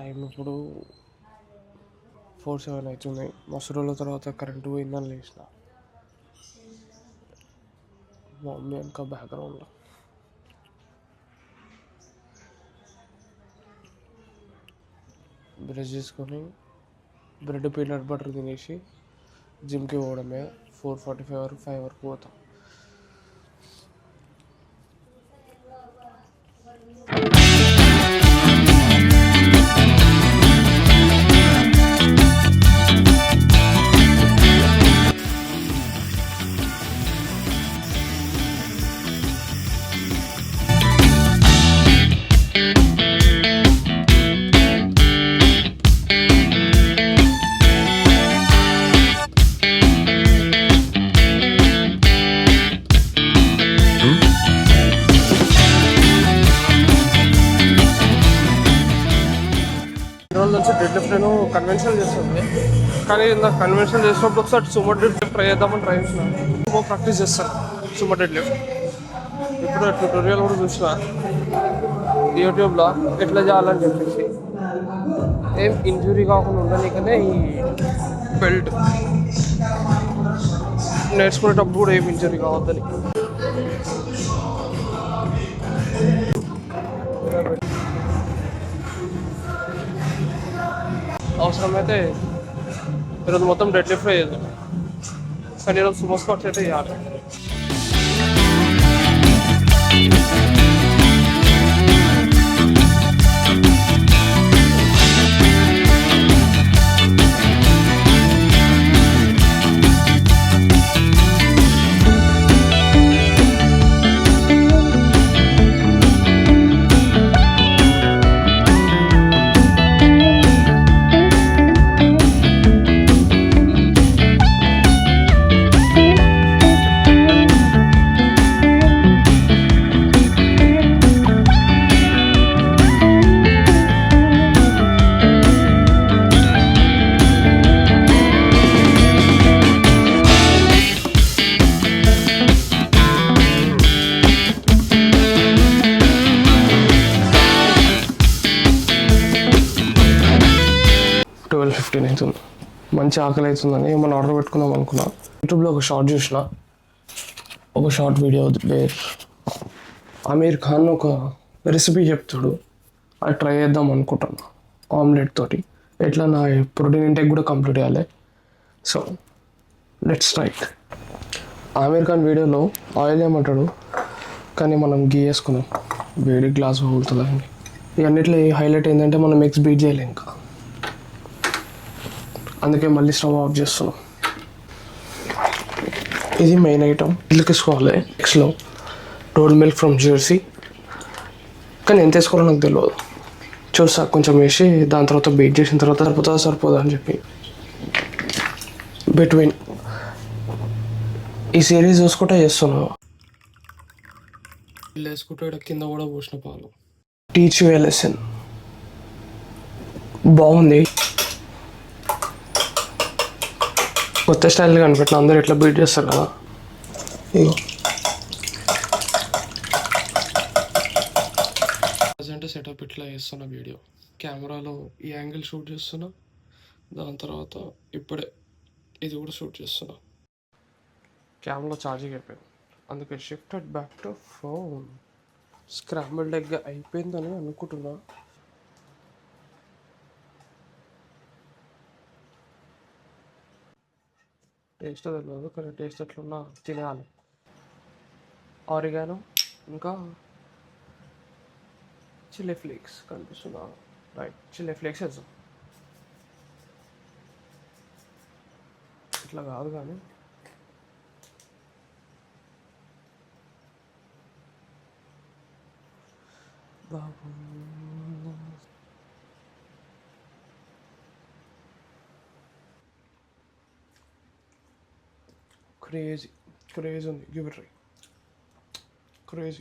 Time ఇప్పుడు 4:07 అవుతుంది. మస్తు రోజుల తర్వాత కరెంటు పోయిందని లేచిన. మా మమ్మీ ఇంకా బ్యాక్గ్రౌండ్లో బ్రష్ చేసుకొని బ్రెడ్ పీనట్ బటర్ తినేసి జిమ్కి పోవడమే. 4:45 వరకు 5 వరకు పోతాం. రోజుల నుంచి డెడ్ లిఫ్ట్ నేను కన్వెన్షనల్ చేస్తుంది, కానీ ఇందాక కన్వెన్షనల్ చేసినప్పుడు ఒకసారి సుమో డెడ్ లిఫ్ట్ ట్రై చేద్దామని ట్రై చేసిన. సుమో ప్రాక్టీస్ చేస్తాను సుమో డెడ్ లిఫ్ట్. ఇప్పుడు ట్యూటోరియల్ కూడా చూసిన యూట్యూబ్లో ఎట్లా చేయాలని చెప్పేసి. ఏం ఇంజురీ కాకుండా ఉండడానికనే ఈ బెల్ట్ నేర్చుకునేటప్పుడు కూడా ఏం ఇంజురీ కావద్దని. అవసరమైతే ఈరోజు మొత్తం డెడ్ లిఫ్ట్ చేద్దాం, కానీ ఈరోజు సుమో స్క్వాట్స్ అయితే చేయాలి. అవుతుంది. మంచి ఆకలి అవుతుందని ఏమన్నా ఆర్డర్ పెట్టుకుందాం అనుకున్నా. యూట్యూబ్లో ఒక షార్ట్ చూసిన, ఒక short video where Aamir Khan ఒక రెసిపీ చెప్తాడు, అది ట్రై చేద్దాం అనుకుంటాను. ఆమ్లెట్ తోటి ఎట్లా నా ప్రోటీన్ ఇంటేక్ కూడా కంప్లీట్ చేయాలి. So let's try it. Aamir Khan వీడియోలో ఆయిల్ ఏమంటాడు, కానీ మనం గీ వేసుకున్నాం, వేడి గ్లాస్ పగులుతుందండి. ఇవన్నిట్లో హైలైట్ ఏంటంటే మనం ఎగ్స్ బీట్ చేయలేం ఇంకా, అందుకే మళ్ళీ స్టవ్ ఆఫ్ చేస్తున్నాం. ఇది మెయిన్ ఐటమ్. మిల్క్ వేసుకోవాలి. ఎగ్స్లో రోల్ మిల్క్ ఫ్రమ్ జెర్సీ, కానీ ఎంత వేసుకోవాలో నాకు తెలియదు. చూసా కొంచెం వేసి దాని తర్వాత బీట్ చేసిన తర్వాత సరిపోదా అని చెప్పి. బిట్వీన్ ఈ సిరీస్ చూసుకుంటే చేస్తున్నాను. వేసుకుంటే ఇక్కడ కింద కూడా పోసిన పాలు. Teach you a lesson. బాగుంది, కొత్త స్టైల్ కనిపెట్టిన. అందరూ ఎట్లా బీట్ చేస్తారు కదా. ఇగో ప్రజెంట్ సెటప్ ఇట్లా చేస్తున్నా. వీడియో కెమెరాలో ఈ యాంగిల్ షూట్ చేస్తున్నా, దాని తర్వాత ఇప్పుడే ఇది కూడా షూట్ చేస్తున్నా. కెమెరా ఛార్జింగ్ అయిపోయింది, అందుకే shifted back to phone. Scrambled egg అయిపోయిందని అనుకుంటున్నా. టేస్ట్ తెలియదు, కానీ టేస్ట్ ఎట్లున్నా తినాలి. ఆరిగానో ఇంకా చిల్లీ ఫ్లేక్స్ కనిపిస్తున్నా. రైట్, చిల్లీ ఫ్లేక్స్ వేద్దాం. ఇట్లా కాదు కానీ బాబు క్రేజీ ఉంది. Give it try. Crazy.